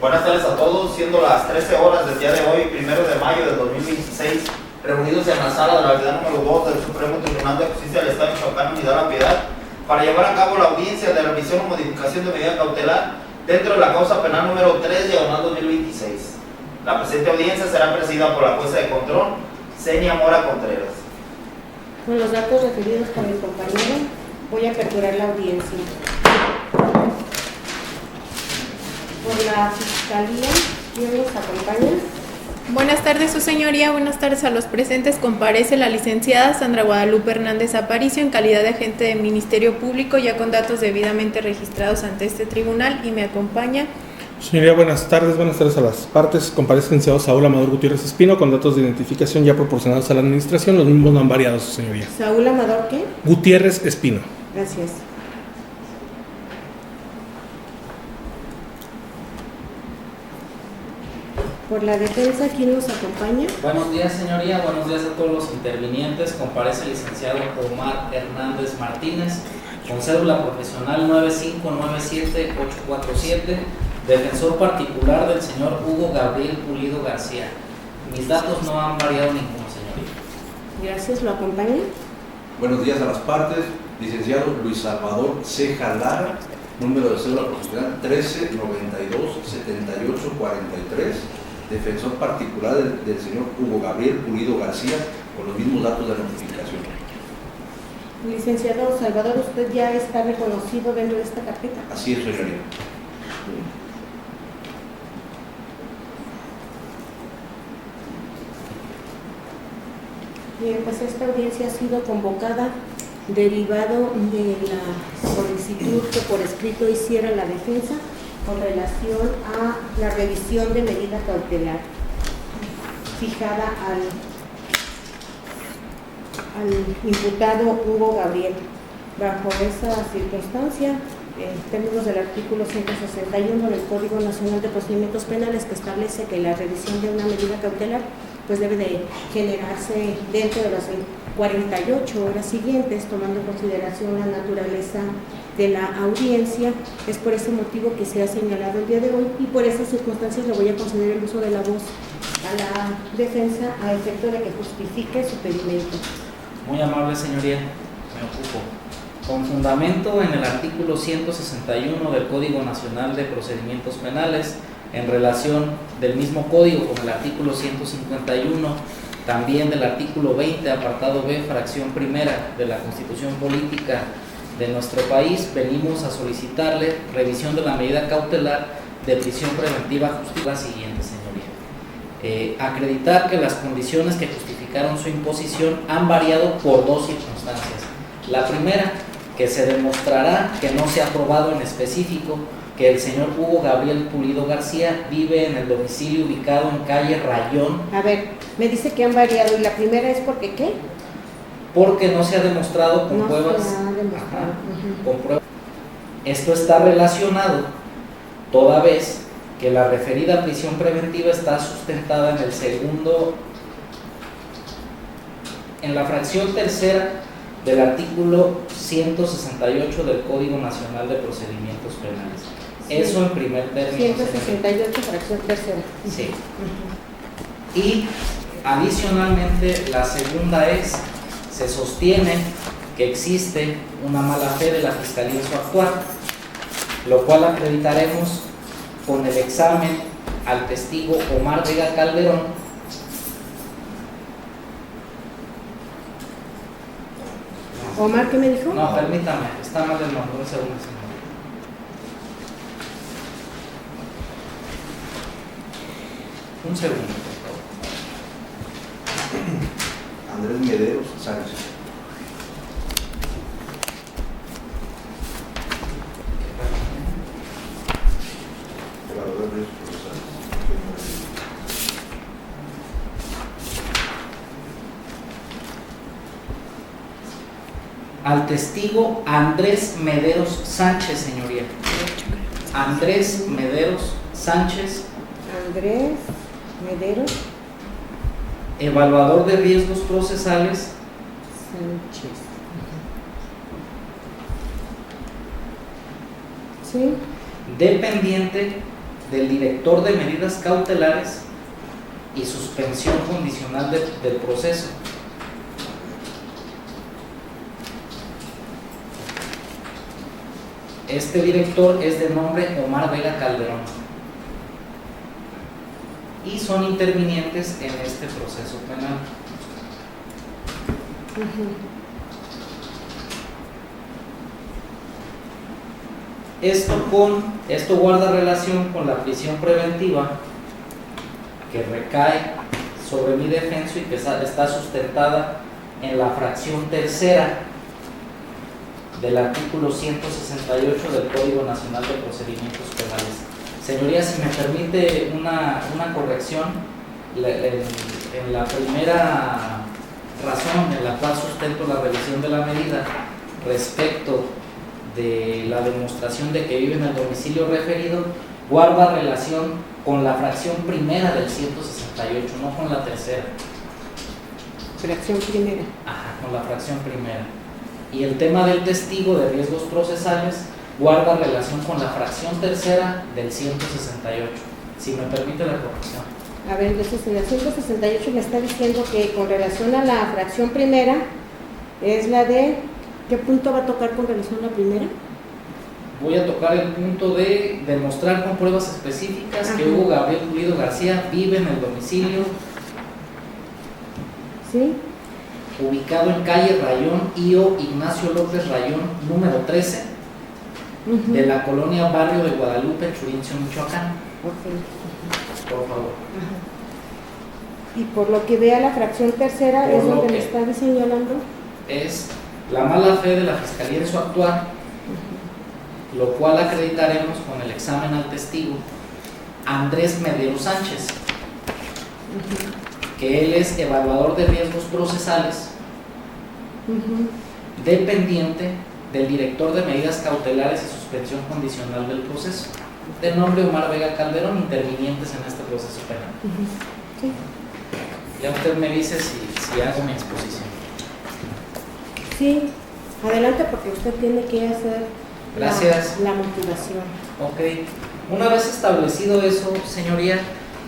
Buenas tardes a todos, siendo las 13 horas del día de hoy, 1 de mayo del 2026, reunidos en la sala de la unidad número 2 del Supremo Tribunal de Justicia del Estado de Michoacán, Unidad La Piedad, para llevar a cabo la audiencia de revisión o modificación de medida cautelar dentro de la causa penal número 3/2026. La presente audiencia será presidida por la jueza de control, Zenia Mora Contreras. Con los datos referidos por el compañero, voy a aperturar la audiencia. Por la Fiscalía, ¿quién nos acompaña? Buenas tardes, su señoría. Buenas tardes a los presentes. Comparece la licenciada Sandra Guadalupe Hernández Aparicio en calidad de agente del Ministerio Público, ya con datos debidamente registrados ante este tribunal, y me acompaña. Señoría, buenas tardes a las partes. Comparece el licenciado Saúl Amador Gutiérrez Espino con datos de identificación ya proporcionados a la administración. Los mismos no han variado, su señoría. ¿Saúl Amador qué? Gutiérrez Espino. Gracias. Por la defensa, ¿quién nos acompaña? Buenos días, señoría. Buenos días a todos los intervinientes. Comparece el licenciado Omar Hernández Martínez, con cédula profesional 9597847, defensor particular del señor Hugo Gabriel Pulido García. Mis datos no han variado ninguno, señoría. Gracias, ¿lo acompaña? Buenos días a las partes. Licenciado Luis Salvador Ceja Lara, número de cédula profesional 13927843, defensor particular del señor Hugo Gabriel Pulido García, con los mismos datos de notificación. Licenciado Salvador, ¿usted ya está reconocido dentro de esta carpeta? Así es, señoría. Bien, pues esta audiencia ha sido convocada derivado de la solicitud que por escrito hiciera la defensa con relación a la revisión de medida cautelar fijada al imputado Hugo Gabriel. Bajo esa circunstancia, en términos del artículo 161 del Código Nacional de Procedimientos Penales, que establece que la revisión de una medida cautelar pues debe de generarse dentro de las 48 horas siguientes, tomando en consideración la naturaleza de la audiencia. Es por ese motivo que se ha señalado el día de hoy, y por esas circunstancias le voy a conceder el uso de la voz a la defensa a efecto de que justifique su pedimento. Muy amable, señoría. Me ocupo. Con fundamento en el artículo 161 del Código Nacional de Procedimientos Penales, en relación del mismo código con el artículo 151, también del artículo 20, apartado B, fracción primera de la Constitución Política de nuestro país, venimos a solicitarle revisión de la medida cautelar de prisión preventiva justicia siguiente, señoría. Acreditar que las condiciones que justificaron su imposición han variado por dos circunstancias. La primera, que se demostrará que no se ha probado en específico que el señor Hugo Gabriel Pulido García vive en el domicilio ubicado en calle Rayón. A ver, me dice que han variado, y la primera es porque ¿qué? Porque no se ha demostrado con pruebas. Se ha demostrado. Con pruebas. Esto está relacionado toda vez que la referida prisión preventiva está sustentada en el segundo, en la fracción tercera del artículo 168 del Código Nacional de Procedimientos Penales. Sí. Eso en primer término. 168, fracción tercera. Sí. Y adicionalmente, la segunda es, se sostiene que existe una mala fe de la Fiscalía en su actuar, lo cual acreditaremos con el examen al testigo Omar Vega Calderón, Omar, ¿qué me dijo? No, permítame, está mal el nombre, un segundo, señor. Un segundo, por favor. Andrés Mederos Sánchez. Al testigo Andrés Mederos Sánchez, señoría. Andrés Mederos Sánchez. Andrés Mederos Evaluador de riesgos procesales. Sánchez. ¿Sí? Dependiente del director de medidas cautelares y suspensión condicional del proceso. Este director es de nombre Omar Vega Calderón y son intervinientes en este proceso penal. Esto guarda relación con la prisión preventiva que recae sobre mi defenso y que está sustentada en la fracción tercera del artículo 168 del Código Nacional de Procedimientos Penales. Señoría, si me permite una corrección, en la primera razón en la cual sustento la revisión de la medida respecto de la demostración de que vive en el domicilio referido, guarda relación con la fracción primera del 168, no con la tercera. Fracción primera. Ajá, con la fracción primera. Y el tema del testigo de riesgos procesales guarda relación con la fracción tercera del 168. Si me permite la corrección. A ver, entonces en el 168 me está diciendo que con relación a la fracción primera es la de... ¿Qué punto va a tocar con relación a la primera? Voy a tocar el punto de demostrar con pruebas específicas que Hugo Gabriel Pulido García vive en el domicilio ¿sí? ubicado en calle Rayón IO Ignacio López Rayón, número 13, de la colonia Barrio de Guadalupe, Churincio, Michoacán. Por favor. Y por lo que vea la fracción tercera, Por es lo que lo me que- está señalando. Es la mala fe de la Fiscalía en su actuar, lo cual acreditaremos con el examen al testigo Andrés Medero Sánchez, que él es evaluador de riesgos procesales, dependiente del director de medidas cautelares y suspensión condicional del proceso, de nombre Omar Vega Calderón, intervinientes en este proceso penal. Sí. Ya usted me dice si hago mi exposición. Sí, adelante porque usted tiene que hacer Gracias. la motivación. Ok, una vez establecido eso, señoría,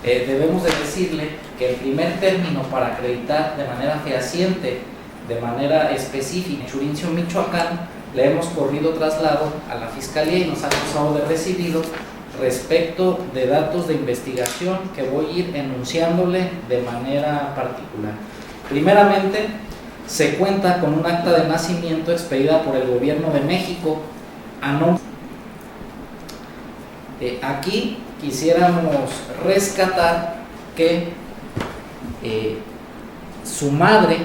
debemos de decirle que el primer término para acreditar de manera fehaciente, de manera específica, en Churincio, Michoacán, le hemos corrido traslado a la Fiscalía y nos ha acusado de recibido respecto de datos de investigación que voy a ir enunciándole de manera particular. Primeramente, se cuenta con un acta de nacimiento expedida por el Gobierno de México a nombre. Aquí quisiéramos rescatar que su madre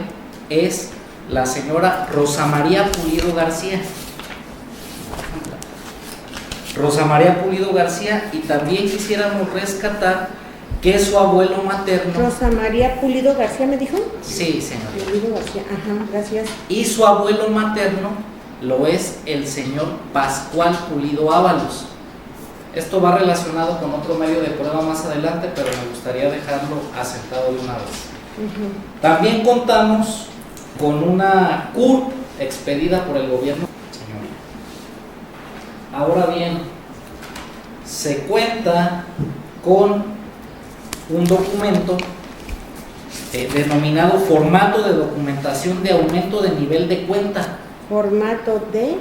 es la señora Rosa María Pulido García. Rosa María Pulido García, y también quisiéramos rescatar que su abuelo materno. Rosa María Pulido García, ¿me dijo? Sí, señorita. Pulido García, ajá, gracias. Y su abuelo materno lo es el señor Pascual Pulido Ábalos. Esto va relacionado con otro medio de prueba más adelante, pero me gustaría dejarlo asentado de una vez. También contamos con una CUR expedida por el gobierno. Señoría. Ahora bien, se cuenta con un documento denominado formato de documentación de aumento de nivel de cuenta. Formato de...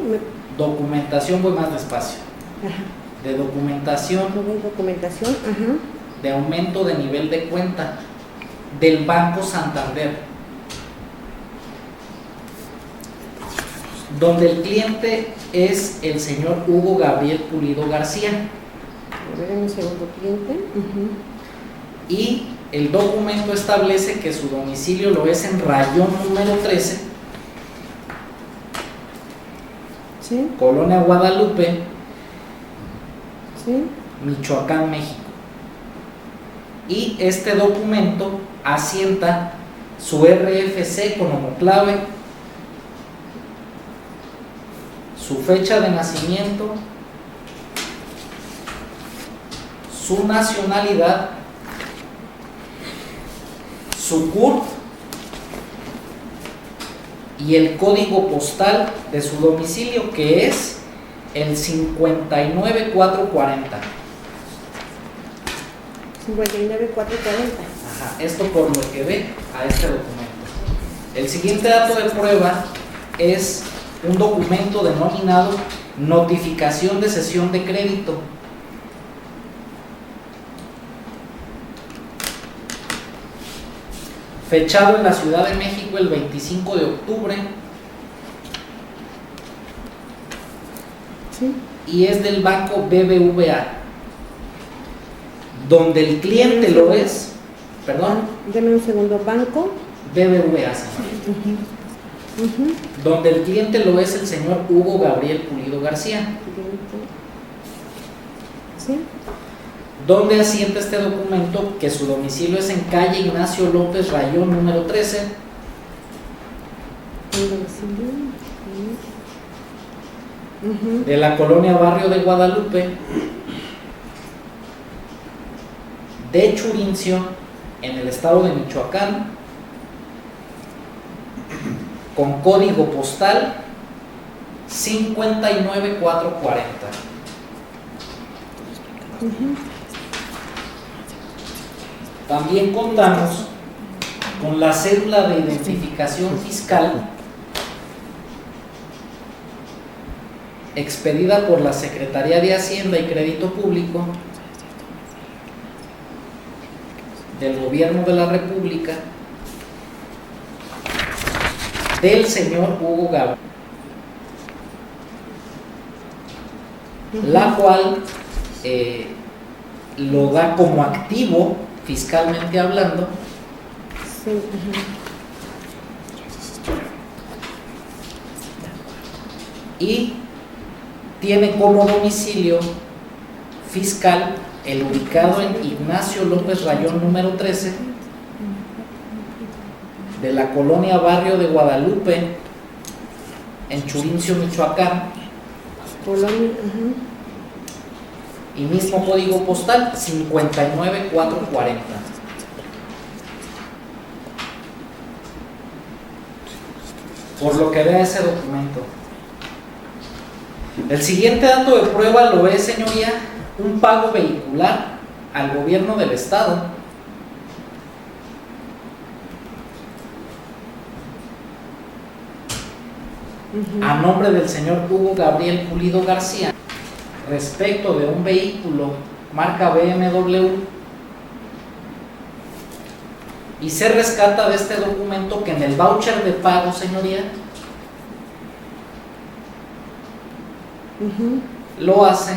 Documentación, voy más despacio. Ajá. De documentación Documentación, ajá. de aumento de nivel de cuenta del Banco Santander, donde el cliente es el señor Hugo Gabriel Pulido García. A ver, en un segundo cliente. Y el documento establece que su domicilio lo es en Rayón número 13, Sí, Colonia Guadalupe, sí. Michoacán, México. Y este documento asienta su RFC con homoclave, su fecha de nacimiento, su nacionalidad, su CURP y el código postal de su domicilio, que es el 59440. 59440. Ajá, esto por lo que ve a este documento. El siguiente dato de prueba es un documento denominado notificación de cesión de crédito. Fechado en la Ciudad de México el 25 de octubre. Sí. Y es del banco BBVA, donde el cliente lo es, perdón, Deme un segundo, banco. BBVA, señor. Donde el cliente lo es el señor Hugo Gabriel Pulido García. Sí. Donde asienta este documento que su domicilio es en calle Ignacio López Rayón número 13, El domicilio. de la colonia Barrio de Guadalupe, de Churincio, en el estado de Michoacán, con código postal 59440. También contamos con la cédula de identificación fiscal expedida por la Secretaría de Hacienda y Crédito Público del Gobierno de la República del señor Hugo Gabriel, la cual lo da como activo fiscalmente hablando. Sí. Y tiene como domicilio fiscal el ubicado en Ignacio López Rayón número 13, de la colonia Barrio de Guadalupe, en Churincio, Michoacán, Colonia. y mismo código postal 59440. Por lo que vea ese documento. El siguiente dato de prueba lo es, señoría, un pago vehicular al gobierno del estado a nombre del señor Hugo Gabriel Pulido García respecto de un vehículo marca BMW, y se rescata de este documento que en el voucher de pago, señoría, lo hace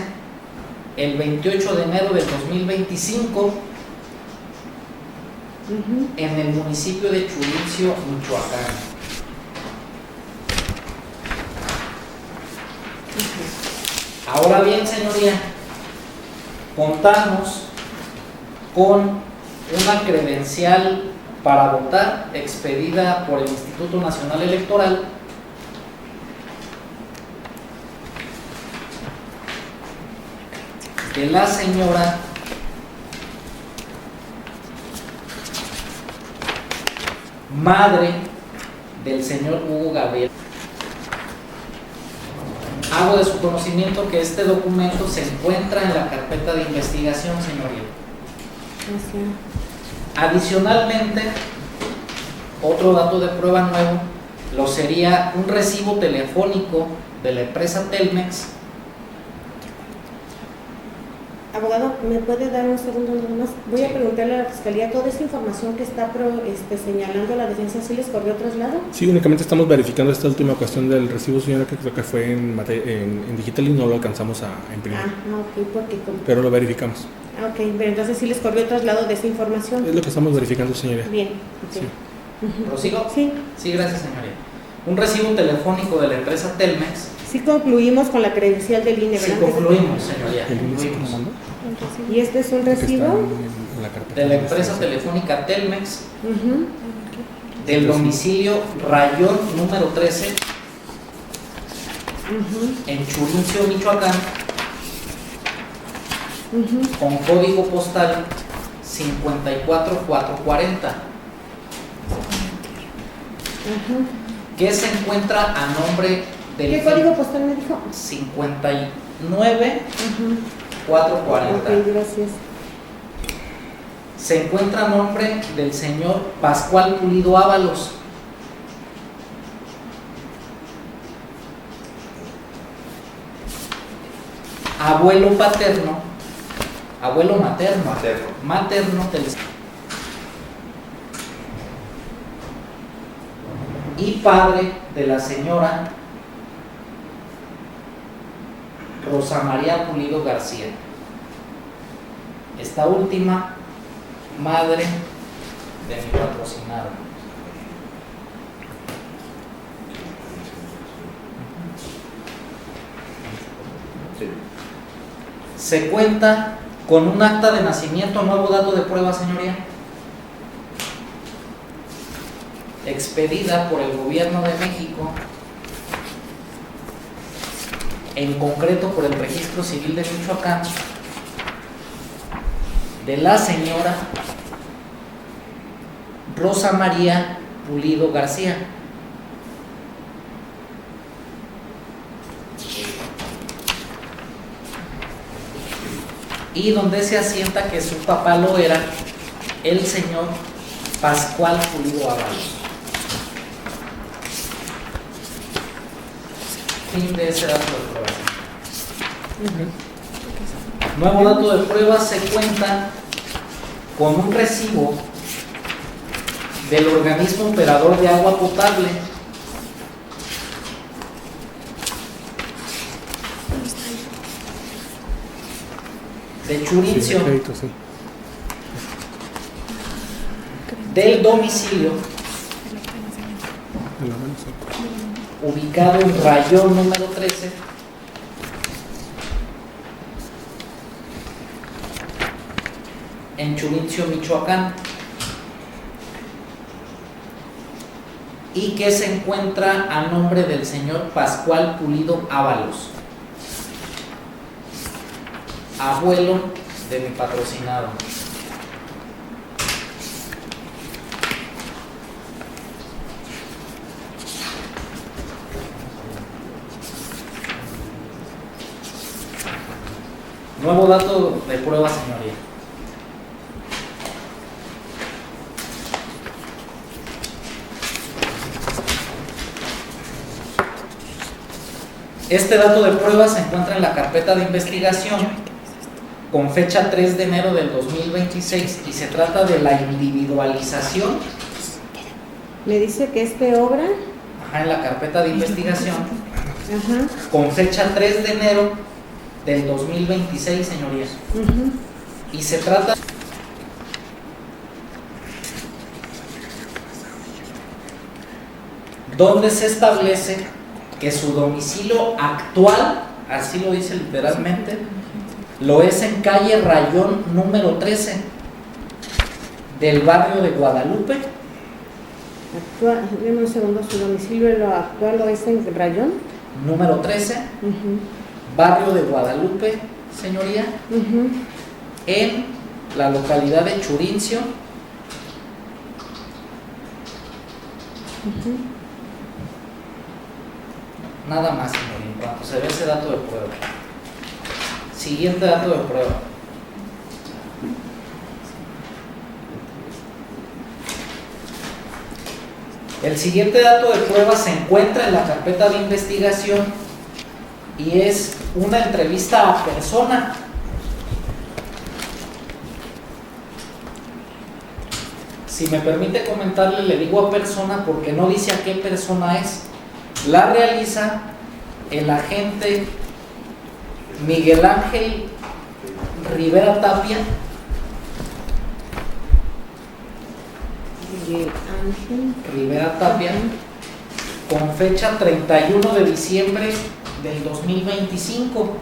el 28 de enero del 2025 en el municipio de Churincio, Michoacán. Ahora bien, señoría, contamos con una credencial para votar expedida por el Instituto Nacional Electoral, de la señora madre del señor Hugo Gabriel. Hago de su conocimiento que este documento se encuentra en la carpeta de investigación, señoría. Adicionalmente, otro dato de prueba nuevo lo sería un recibo telefónico de la empresa Telmex. Abogado, ¿me puede dar un segundo nada más? Voy a preguntarle a la Fiscalía, ¿toda esta información que está señalando la defensa sí les corrió traslado? Sí, únicamente estamos verificando esta última cuestión del recibo, señora, que creo que fue en digital y no lo alcanzamos a imprimir. Ok, porque... Pero lo verificamos. Ok, pero entonces sí les corrió traslado de esa información. Es lo que estamos verificando, señora. Bien, ok. Sí. ¿Prosigo? Sí. Sí, gracias, señoría. Un recibo telefónico de la empresa Telmex. Sí concluimos con la credencial del INE, Sí, ¿verdad? concluimos, señoría. ¿El índice que nos Concluimos. mandó? ¿Y este es un Que está recibo? en la carpeta De la empresa telefónica Telmex, Ujú. del domicilio Rayón número 13, en Churincio, Michoacán, con código postal 54440, que se encuentra a nombre del... ¿Qué código postal me dijo? 59440. Ok, gracias. se encuentra a nombre del señor Pascual Pulido Ábalos. Abuelo materno del y padre de la señora Rosa María Pulido García. Esta última, madre de mi patrocinado. Sí. Se cuenta con un acta de nacimiento, nuevo dato de prueba, señoría, expedida por el Gobierno de México, en concreto por el Registro Civil de Michoacán, de la señora Rosa María Pulido García. Y donde se asienta que su papá lo era el señor Pascual Pulido Ábalos. Fin de ese dato de prueba. Nuevo dato de prueba, se cuenta con un recibo del organismo operador de agua potable de Churincio, Sí, crédito, sí. del domicilio De la mano, sí. ubicado en rayón número 13, en Churincio, Michoacán, y que se encuentra a nombre del señor Pascual Pulido Ábalos, abuelo de mi patrocinado. Nuevo dato de prueba, señoría. Este dato de prueba se encuentra en la carpeta de investigación con fecha 3 de enero del 2026 y se trata de la individualización. Me dice que es de obra. Ajá, en la carpeta de investigación Ajá. con fecha 3 de enero del 2026, señorías. Ujú. Y se trata donde se establece que su domicilio actual, así lo dice literalmente, lo es en calle Rayón número 13 del barrio de Guadalupe. Actual, deme un segundo, su domicilio lo actual lo es en Rayón. Número 13, Ujú. barrio de Guadalupe, señoría, Ujú. en la localidad de Churincio, Ujú. nada más, señoría, en cuanto se ve ese dato de prueba. Siguiente dato de prueba. El siguiente dato de prueba se encuentra en la carpeta de investigación y es una entrevista a persona. Si me permite comentarle, le digo a persona porque no dice a qué persona es. La realiza el agente Miguel Ángel Rivera Tapia, Miguel Ángel. Rivera Tapia, con fecha 31 de diciembre del 2025.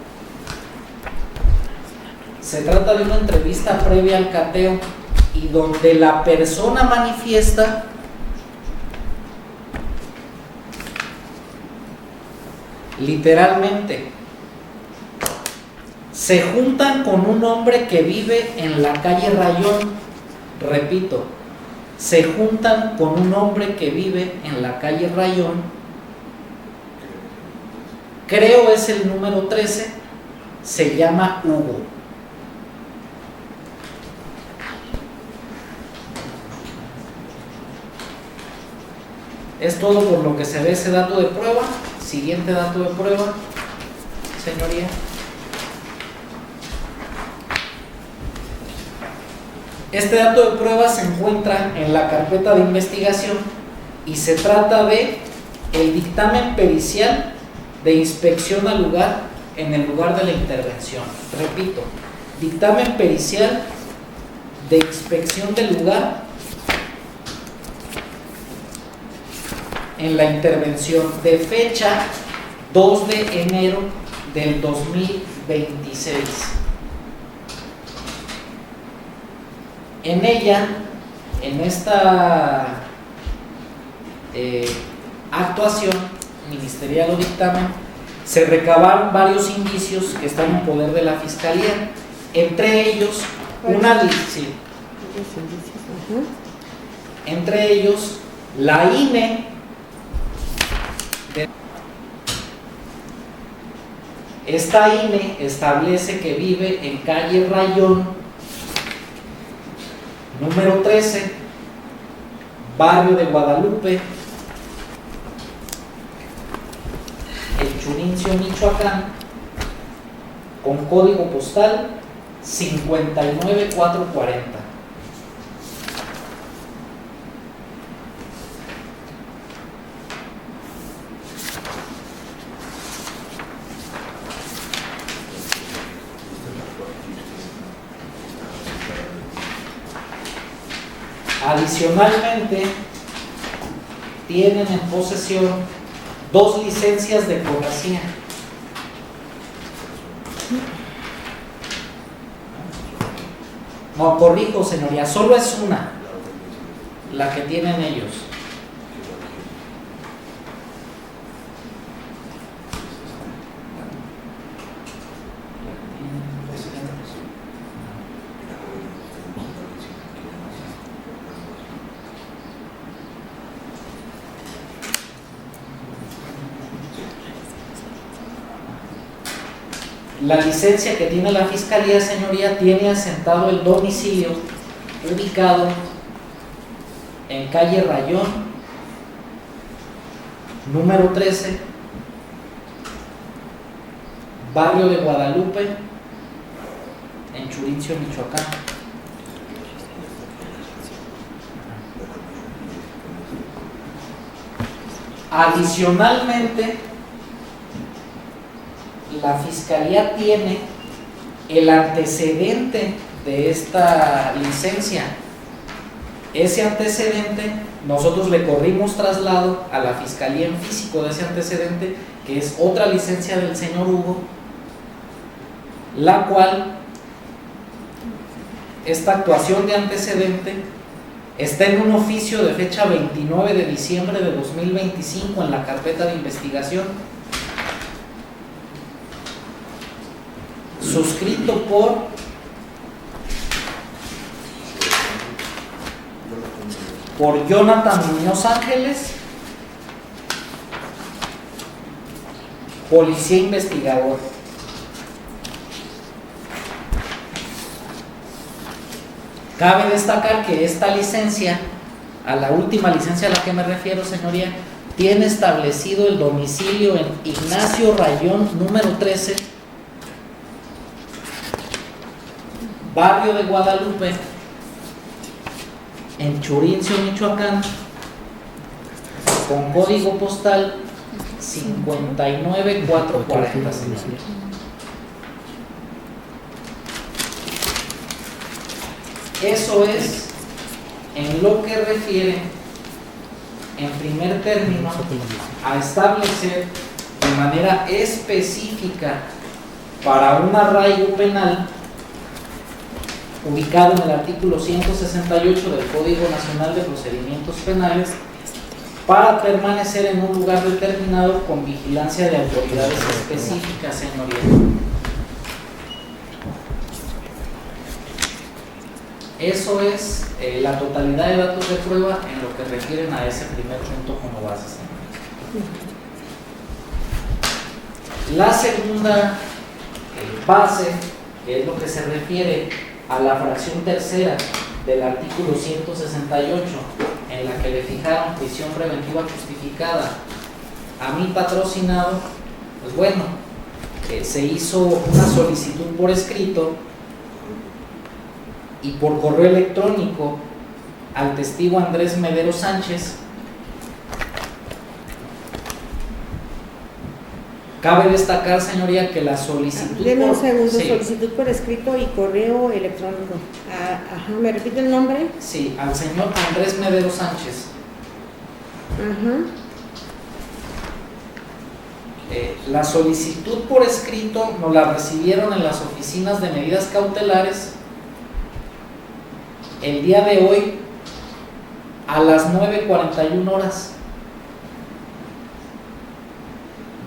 Se trata de una entrevista previa al cateo y donde la persona manifiesta literalmente: se juntan con un hombre que vive en la calle Rayón. Repito, se juntan con un hombre que vive en la calle Rayón, creo es el número 13, se llama Hugo. Es todo por lo que se ve ese dato de prueba. Siguiente dato de prueba, señoría. Este dato de prueba se encuentra en la carpeta de investigación y se trata de el dictamen pericial de inspección al lugar en el lugar de la intervención. Repito, dictamen pericial de inspección del lugar en la intervención de fecha 2 de enero del 2026. En ella, en esta actuación ministerial o dictamen, se recabaron varios indicios que están en poder de la Fiscalía, entre ellos entre ellos la INE esta INE establece que vive en calle Rayón número 13, barrio de Guadalupe, en Churincio, Michoacán, con código postal 59440. Adicionalmente, tienen en posesión 2 licencias de ecografía. No, corrijo, señoría, solo es una la que tienen ellos. La licencia que tiene la Fiscalía, señoría, tiene asentado el domicilio ubicado en calle Rayón, número 13, barrio de Guadalupe, en Churincio, Michoacán. Adicionalmente, la Fiscalía tiene el antecedente de esta licencia. Ese antecedente, nosotros le corrimos traslado a la Fiscalía en físico de ese antecedente, que es otra licencia del señor Hugo, la cual, esta actuación de antecedente, está en un oficio de fecha 29 de diciembre de 2025 en la carpeta de investigación, suscrito por Jonathan Muñoz Ángeles, policía investigador. Cabe destacar que esta licencia, a la última licencia a la que me refiero, señoría, tiene establecido el domicilio en Ignacio Rayón número 13, barrio de Guadalupe, en Churincio, Michoacán, con código postal 59440. Eso es en lo que refiere, en primer término, a establecer de manera específica para un arraigo penal ubicado en el artículo 168 del Código Nacional de Procedimientos Penales, para permanecer en un lugar determinado con vigilancia de autoridades específicas, señoría. Eso es la totalidad de datos de prueba en lo que refieren a ese primer punto como base, señoría. La segunda base, que es lo que se refiere a la fracción tercera del artículo 168, en la que le fijaron prisión preventiva justificada notificada a mi patrocinado, pues bueno, se hizo una solicitud por escrito y por correo electrónico al testigo Andrés Medero Sánchez. Cabe destacar, señoría, que la solicitud... Deme un segundo, sí, solicitud por escrito y correo electrónico. Ajá, ¿me repite el nombre? sí, al señor Andrés Medero Sánchez. Ajá. La solicitud por escrito nos la recibieron en las oficinas de medidas cautelares el día de hoy a las 9:41 horas.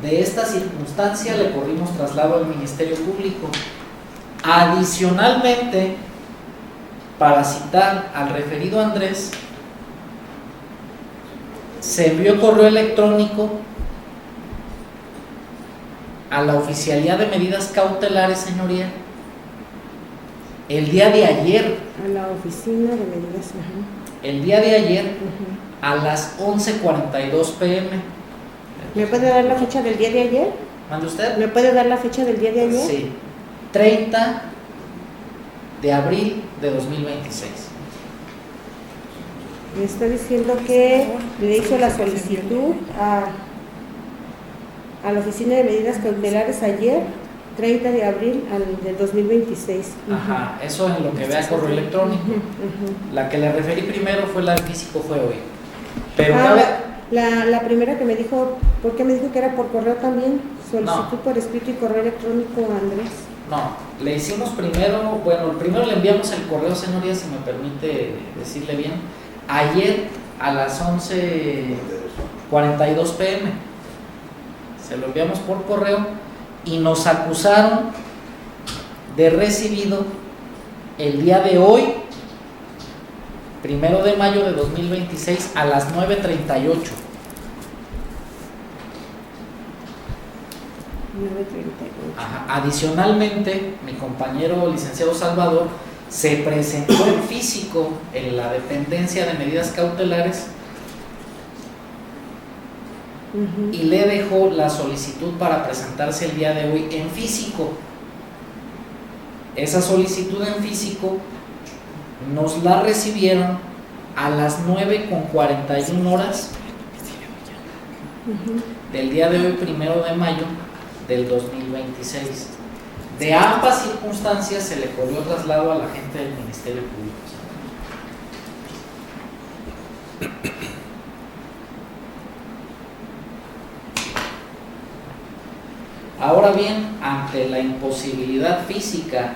De esta circunstancia le corrimos traslado al Ministerio Público. Adicionalmente, para citar al referido Andrés, se envió correo electrónico a la Oficialía de Medidas Cautelares, señoría, el día de ayer. A la oficina de medidas. Ajá. El día de ayer Ajá. a las 11:42 p.m. ¿Me puede dar la fecha del día de ayer? ¿Mande usted? ¿Me puede dar la fecha del día de ayer? Sí, 30 de abril de 2026. Me está diciendo que le hizo la solicitud a la oficina de medidas cautelares ayer, 30 de abril del 2026. Ajá, eso en lo que vea correo electrónico. La que le referí primero fue la del físico, fue hoy. Pero cabe... La primera que me dijo, ¿por qué me dijo que era por correo también? Solicitud No. por escrito y correo electrónico, Andrés. No, le hicimos primero, bueno, primero le enviamos el correo, señoría, si me permite decirle bien, ayer a las 11:42 p.m. Se lo enviamos por correo y nos acusaron de recibido el día de hoy, 1 de mayo de 2026, a las 9:38. 9:38. Ajá. Adicionalmente, mi compañero licenciado Salvador se presentó en físico en la dependencia de medidas cautelares y le dejó la solicitud para presentarse el día de hoy en físico. Esa solicitud en físico nos la recibieron a las 9:41 horas del día de hoy, 1 de mayo del 2026. De ambas circunstancias se le corrió traslado a la gente del Ministerio Público. Ahora bien, ante la imposibilidad física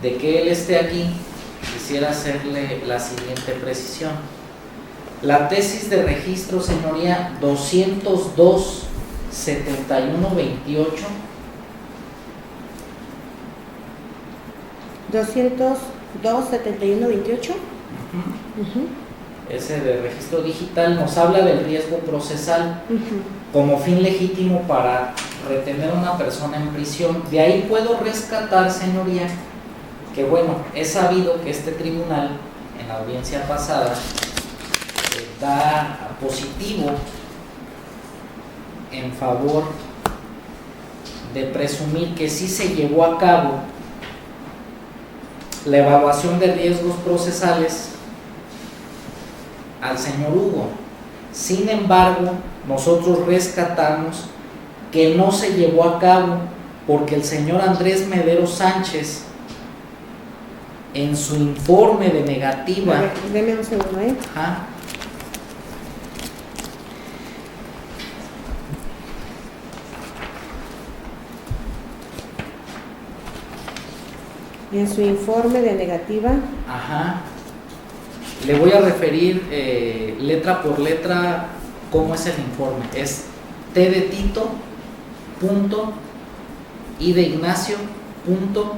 de que él esté aquí, quisiera hacerle la siguiente precisión. La tesis de registro, señoría, 202-7128. 202-7128. Ese de registro digital nos habla del riesgo procesal como fin legítimo para retener a una persona en prisión. De ahí puedo rescatar, señoría, que bueno, he sabido que este tribunal en la audiencia pasada da positivo en favor de presumir que sí se llevó a cabo la evaluación de riesgos procesales al señor Hugo. Sin embargo, nosotros rescatamos que no se llevó a cabo porque el señor Andrés Medero Sánchez, en su informe de negativa... A ver, deme un segundo, Ajá. En su informe de negativa. Ajá. Le voy a referir letra por letra cómo es el informe. Es T de Tito, punto, I de Ignacio, punto,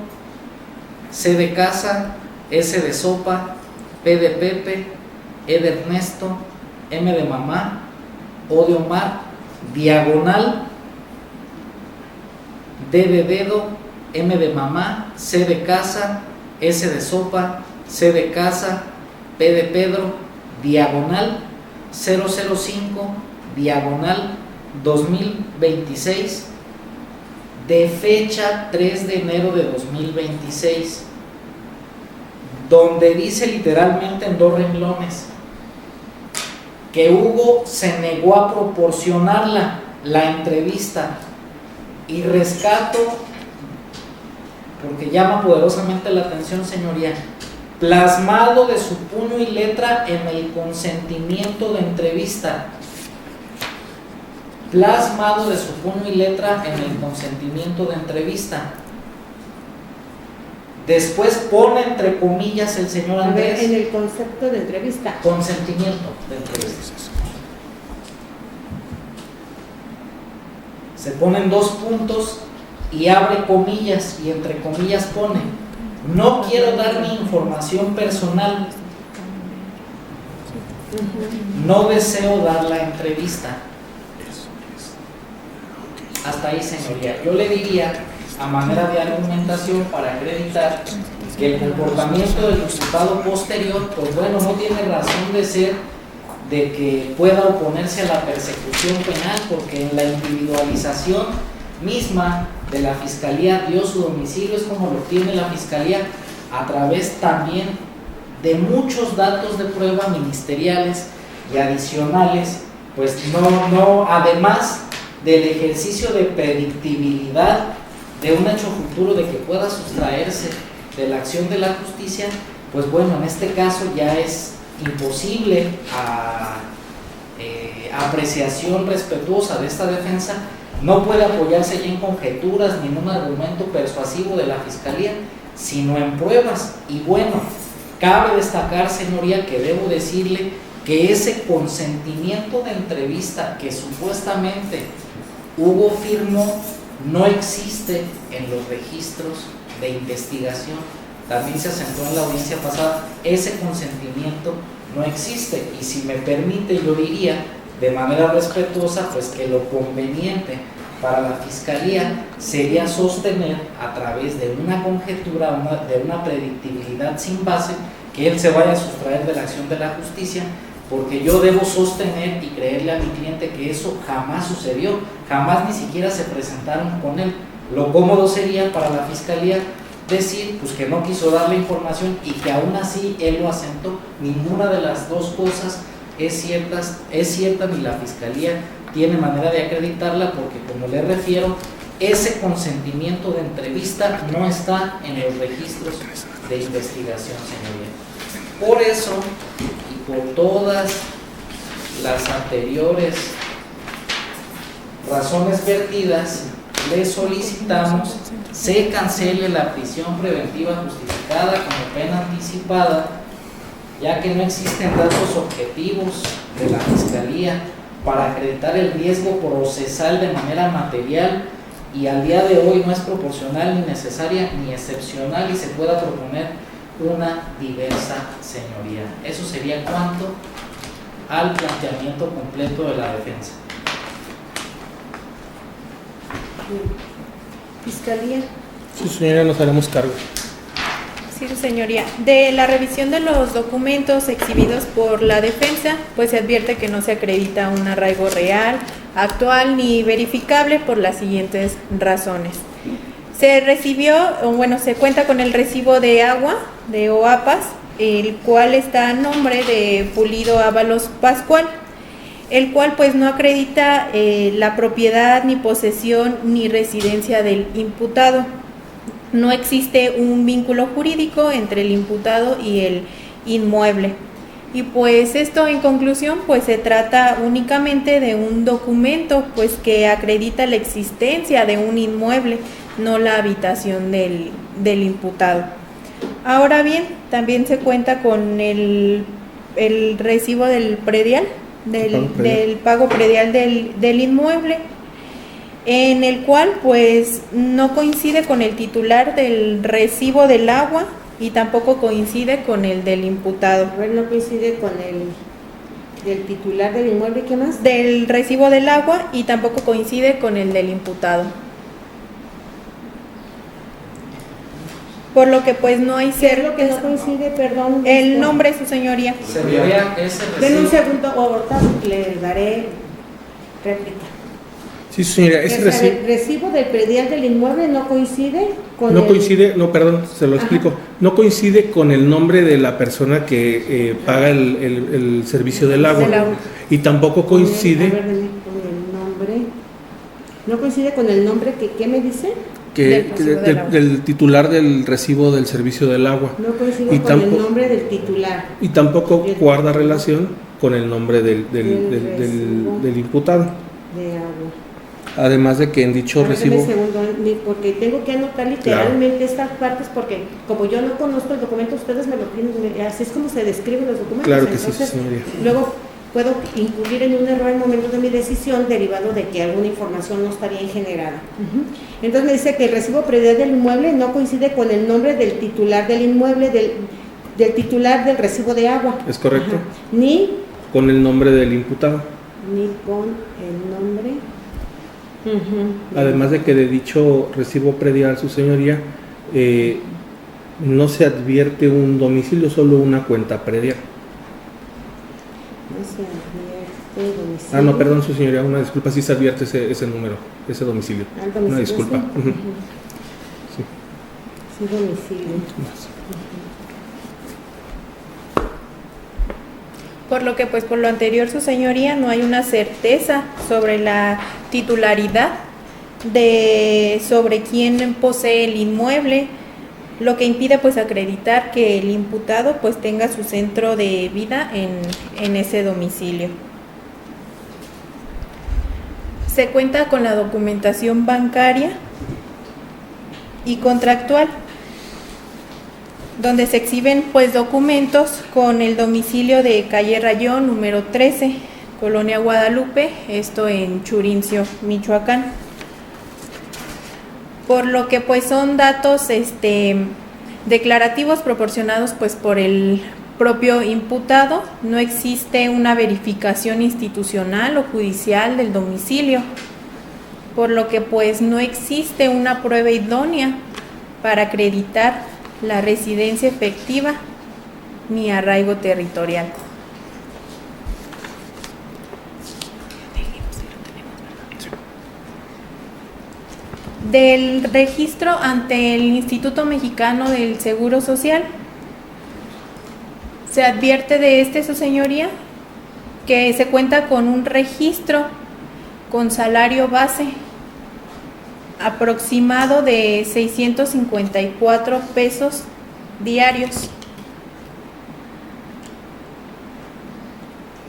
C de casa, S de sopa, P de Pepe, E de Ernesto, M de mamá, O de Omar, diagonal, D de dedo, M de mamá, C de casa, S de sopa, C de casa, P de Pedro, diagonal 005 diagonal 2026, de fecha 3 de enero de 2026, donde dice literalmente en 2 renglones que Hugo se negó a proporcionarla, la entrevista, y rescato, porque llama poderosamente la atención, señoría, plasmado de su puño y letra en el consentimiento de entrevista. Plasmado de su puño y letra en el consentimiento de entrevista. Después pone entre comillas el señor Andrés. A ver, en el concepto de entrevista. Consentimiento de entrevista. Se ponen 2 puntos y abre comillas y entre comillas pone: no quiero dar mi información personal, no deseo dar la entrevista. Hasta ahí, señoría. Yo le diría, a manera de argumentación para acreditar, que el comportamiento del imputado posterior, pues bueno, no tiene razón de ser de que pueda oponerse a la persecución penal, porque en la individualización misma de la Fiscalía dio su domicilio, es como lo tiene la Fiscalía a través también de muchos datos de prueba ministeriales y adicionales, pues no además del ejercicio de predictibilidad de un hecho futuro de que pueda sustraerse de la acción de la justicia, pues bueno, en este caso ya es imposible apreciación respetuosa de esta defensa, no puede apoyarse ya en conjeturas ni en un argumento persuasivo de la Fiscalía, sino en pruebas. Y bueno, cabe destacar, señoría, que debo decirle que ese consentimiento de entrevista que supuestamente Hugo firmó no existe en los registros de investigación. También se asentó en la audiencia pasada, ese consentimiento no existe, y si me permite, yo diría de manera respetuosa, pues que lo conveniente para la Fiscalía sería sostener a través de una conjetura, de una predictibilidad sin base, que él se vaya a sustraer de la acción de la justicia, porque yo debo sostener y creerle a mi cliente que eso jamás sucedió, jamás ni siquiera se presentaron con él. Lo cómodo sería para la Fiscalía decir pues que no quiso dar la información y que aún así él lo asentó. Ninguna de las dos cosas es cierta, ni la Fiscalía tiene manera de acreditarla, porque como le refiero, ese consentimiento de entrevista no está en los registros de investigación, señoría. Por eso, y por todas las anteriores razones vertidas, le solicitamos se cancele la prisión preventiva justificada como pena anticipada, ya que no existen datos objetivos de la Fiscalía para acreditar el riesgo procesal de manera material, y al día de hoy no es proporcional, ni necesaria, ni excepcional, y se pueda proponer una diversa, señoría. Eso sería cuanto al planteamiento completo de la defensa. Fiscalía. Sí, señoría, nos haremos cargo. Sí, señoría. De la revisión de los documentos exhibidos por la defensa, pues se advierte que no se acredita un arraigo real, actual ni verificable por las siguientes razones. Se cuenta con el recibo de agua de OAPAS, el cual está a nombre de Pulido Ábalos Pascual, el cual pues no acredita la propiedad, ni posesión, ni residencia del imputado. No existe un vínculo jurídico entre el imputado y el inmueble. Y pues esto, en conclusión, pues se trata únicamente de un documento pues que acredita la existencia de un inmueble, no la habitación del imputado. Ahora bien, también se cuenta con el recibo del predial, del pago predial del inmueble, en el cual pues no coincide con el titular del recibo del agua y tampoco coincide con el del imputado. A ver, no coincide con el del titular del inmueble, ¿qué más? Del recibo del agua, y tampoco coincide con el del imputado. Por lo que pues no hay ¿Qué es lo que no coincide, perdón? El nombre, su señoría. Señoría, ese Den un recibo. segundo, ahorita le daré réplica. Sí, señoría, ese recibo... El recibo del predial del inmueble no coincide con perdón, se lo explico. No coincide con el nombre de la persona que paga el servicio del agua. Y tampoco coincide... con el nombre. ¿No coincide con el nombre ¿qué me dice? Del titular del recibo del servicio del agua. No coincide con el nombre del titular. Y tampoco guarda relación con el nombre del imputado. De agua. Además de que en dicho recibo... Porque tengo que anotar literalmente estas partes, porque como yo no conozco el documento, ustedes me lo piden, así es como se describen los documentos. Claro que entonces, sí, señoría. Luego puedo incurrir en un error en el momento de mi decisión derivado de que alguna información no está bien generada. Entonces me dice que el recibo predial del inmueble no coincide con el nombre del titular del inmueble, del titular del recibo de agua. ¿Es correcto? Ni con el nombre del imputado. Ni con el nombre... Además de que de dicho recibo predial, su señoría, no se advierte un domicilio, solo una cuenta predial. No se advierte domicilio. No, perdón, su señoría, una disculpa, sí se advierte ese número, ese domicilio. Domicilio, una disculpa. Sí. Sí, domicilio. Por lo que, pues por lo anterior, su señoría, no hay una certeza sobre la titularidad sobre quién posee el inmueble, lo que impide pues acreditar que el imputado pues tenga su centro de vida en ese domicilio. Se cuenta con la documentación bancaria y contractual, donde se exhiben pues documentos con el domicilio de calle Rayón número 13, Colonia Guadalupe, esto en Churincio, Michoacán. Por lo que pues son datos declarativos proporcionados pues por el propio imputado. No existe una verificación institucional o judicial del domicilio, por lo que pues no existe una prueba idónea para acreditar la residencia efectiva ni arraigo territorial. Del registro ante el Instituto Mexicano del Seguro Social, se advierte de su señoría, que se cuenta con un registro con salario base aproximado de 654 pesos diarios,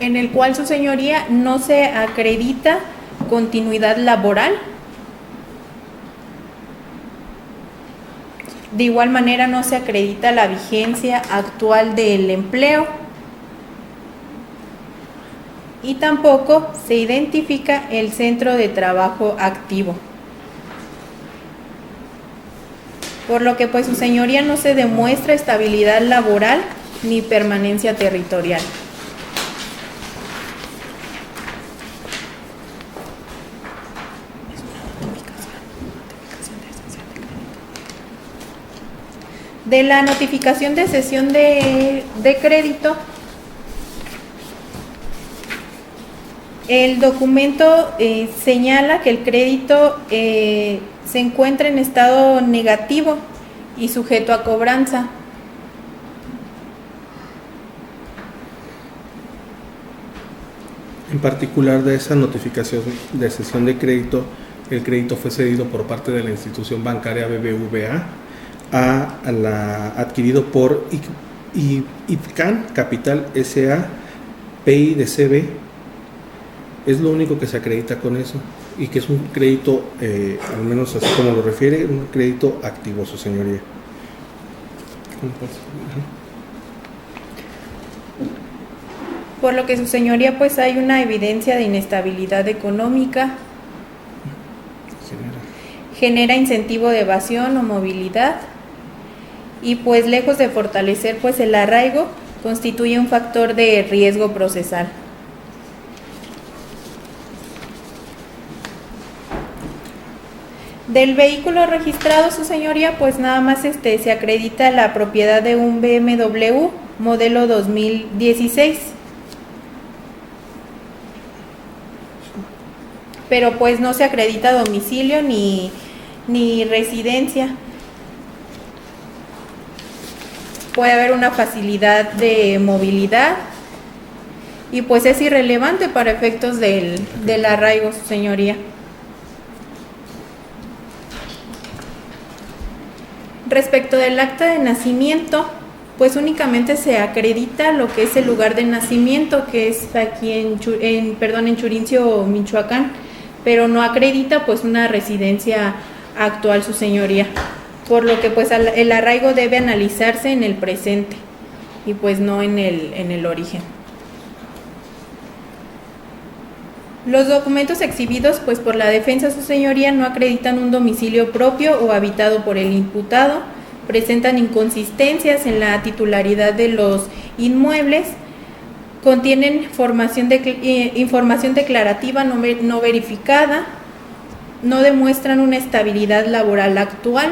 en el cual su señoría no se acredita continuidad laboral. De igual manera no se acredita la vigencia actual del empleo y tampoco se identifica el centro de trabajo activo. Por lo que pues su señoría no se demuestra estabilidad laboral ni permanencia territorial. De la notificación de cesión de crédito, el documento señala que el crédito se encuentra en estado negativo y sujeto a cobranza. En particular de esa notificación de cesión de crédito, el crédito fue cedido por parte de la institución bancaria BBVA adquirido por IPCAN Capital S.A. PIDCB. Es lo único que se acredita con eso, y que es un crédito, al menos así como lo refiere, un crédito activo, su señoría. Por lo que su señoría pues hay una evidencia de inestabilidad económica, genera incentivo de evasión o movilidad, y pues lejos de fortalecer pues el arraigo, constituye un factor de riesgo procesal. Del vehículo registrado, su señoría, pues nada más se acredita la propiedad de un BMW modelo 2016. pero pues no se acredita domicilio ni residencia. Puede haber una facilidad de movilidad y pues es irrelevante para efectos del arraigo, su señoría. Respecto del acta de nacimiento, pues únicamente se acredita lo que es el lugar de nacimiento, que es aquí en Churincio, Michoacán, pero no acredita pues una residencia actual, su señoría, por lo que pues el arraigo debe analizarse en el presente y pues no en el origen. Los documentos exhibidos pues por la defensa, su señoría, no acreditan un domicilio propio o habitado por el imputado, presentan inconsistencias en la titularidad de los inmuebles, contienen información declarativa no verificada, no demuestran una estabilidad laboral actual,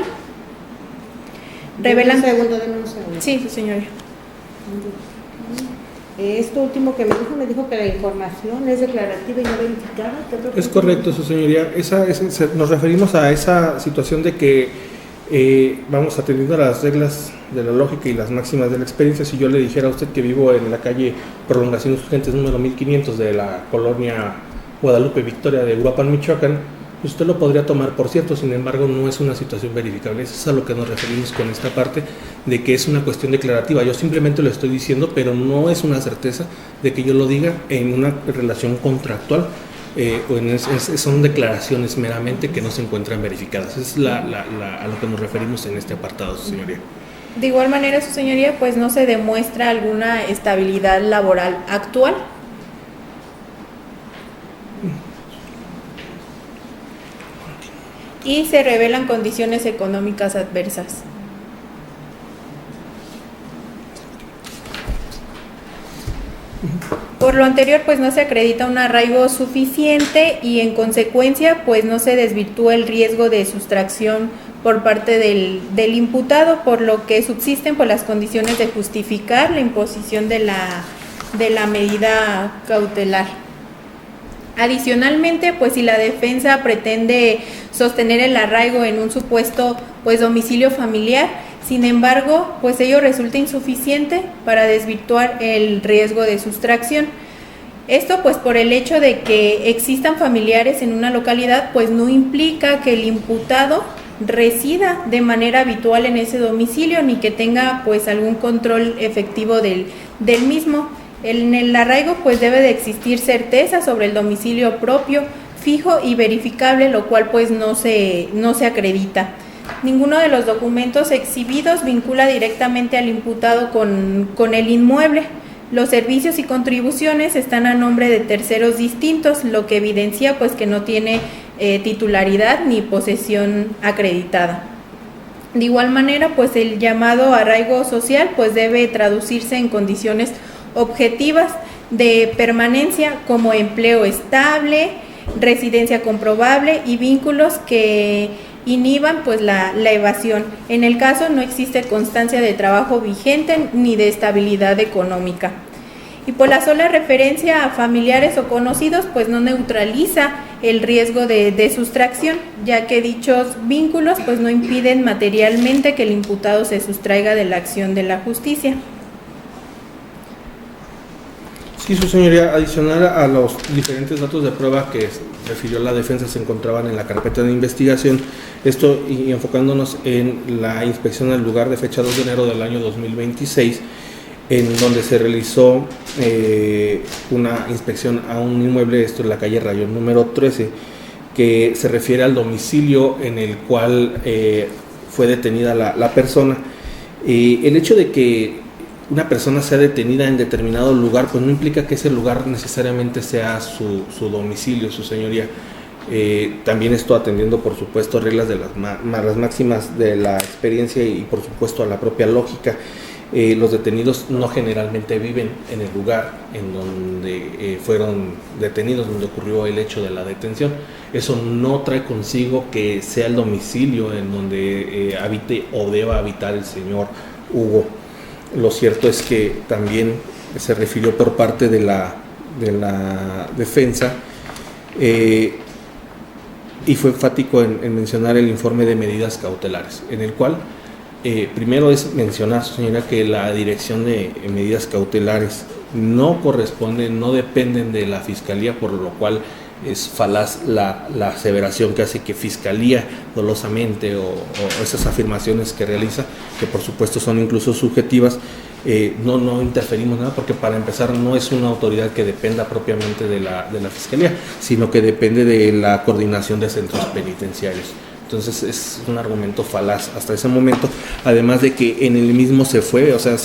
revelan... Denme un segundo. Sí, su señoría. Esto último que me dijo que la información es declarativa y no verificada. Es correcto, su señoría. Nos referimos a esa situación de que vamos atendiendo a las reglas de la lógica y las máximas de la experiencia. Si yo le dijera a usted que vivo en la calle Prolongación Insurgentes número 1500 de la colonia Guadalupe Victoria de Uruapan, Michoacán, usted lo podría tomar por cierto, sin embargo no es una situación verificable. Eso es a lo que nos referimos con esta parte de que es una cuestión declarativa. Yo simplemente lo estoy diciendo, pero no es una certeza de que yo lo diga en una relación contractual. Son declaraciones meramente que no se encuentran verificadas. Es a lo que nos referimos en este apartado, su señoría. De igual manera, su señoría, pues no se demuestra alguna estabilidad laboral actual. Y se revelan condiciones económicas adversas. Por lo anterior, pues no se acredita un arraigo suficiente y en consecuencia, pues no se desvirtúa el riesgo de sustracción por parte del imputado, por lo que subsisten pues las condiciones de justificar la imposición de la medida cautelar. Adicionalmente, pues si la defensa pretende sostener el arraigo en un supuesto pues domicilio familiar, sin embargo, pues ello resulta insuficiente para desvirtuar el riesgo de sustracción. Esto pues por el hecho de que existan familiares en una localidad, pues no implica que el imputado resida de manera habitual en ese domicilio ni que tenga pues algún control efectivo del mismo. En el arraigo pues debe de existir certeza sobre el domicilio propio, fijo y verificable, lo cual pues no se acredita. Ninguno de los documentos exhibidos vincula directamente al imputado con el inmueble. Los servicios y contribuciones están a nombre de terceros distintos, lo que evidencia pues que no tiene titularidad ni posesión acreditada. De igual manera, pues el llamado arraigo social pues debe traducirse en condiciones objetivas de permanencia como empleo estable, residencia comprobable y vínculos que inhiban pues la evasión. En el caso no existe constancia de trabajo vigente ni de estabilidad económica. Y por la sola referencia a familiares o conocidos pues no neutraliza el riesgo de sustracción, ya que dichos vínculos pues no impiden materialmente que el imputado se sustraiga de la acción de la justicia. Sí, su señoría, adicional a los diferentes datos de prueba que refirió la defensa se encontraban en la carpeta de investigación, esto y enfocándonos en la inspección al lugar de fecha 2 de enero del año 2026, en donde se realizó una inspección a un inmueble, esto en la calle Rayón número 13, que se refiere al domicilio en el cual fue detenida la persona. El hecho de que una persona sea detenida en determinado lugar, pues no implica que ese lugar necesariamente sea su domicilio, su señoría. También esto atendiendo, por supuesto, reglas de las máximas de la experiencia y, por supuesto, a la propia lógica. Los detenidos no generalmente viven en el lugar en donde fueron detenidos, donde ocurrió el hecho de la detención. Eso no trae consigo que sea el domicilio en donde habite o deba habitar el señor Hugo. Lo cierto es que también se refirió por parte de la defensa y fue enfático en mencionar el informe de medidas cautelares, en el cual primero es mencionar, su señoría, que la dirección de medidas cautelares no corresponden, no dependen de la Fiscalía, por lo cual es falaz la aseveración que hace que Fiscalía dolosamente o esas afirmaciones que realiza, que por supuesto son incluso subjetivas. No interferimos nada, porque para empezar no es una autoridad que dependa propiamente de la Fiscalía, sino que depende de la coordinación de centros penitenciarios. Entonces es un argumento falaz hasta ese momento, además de que en el mismo se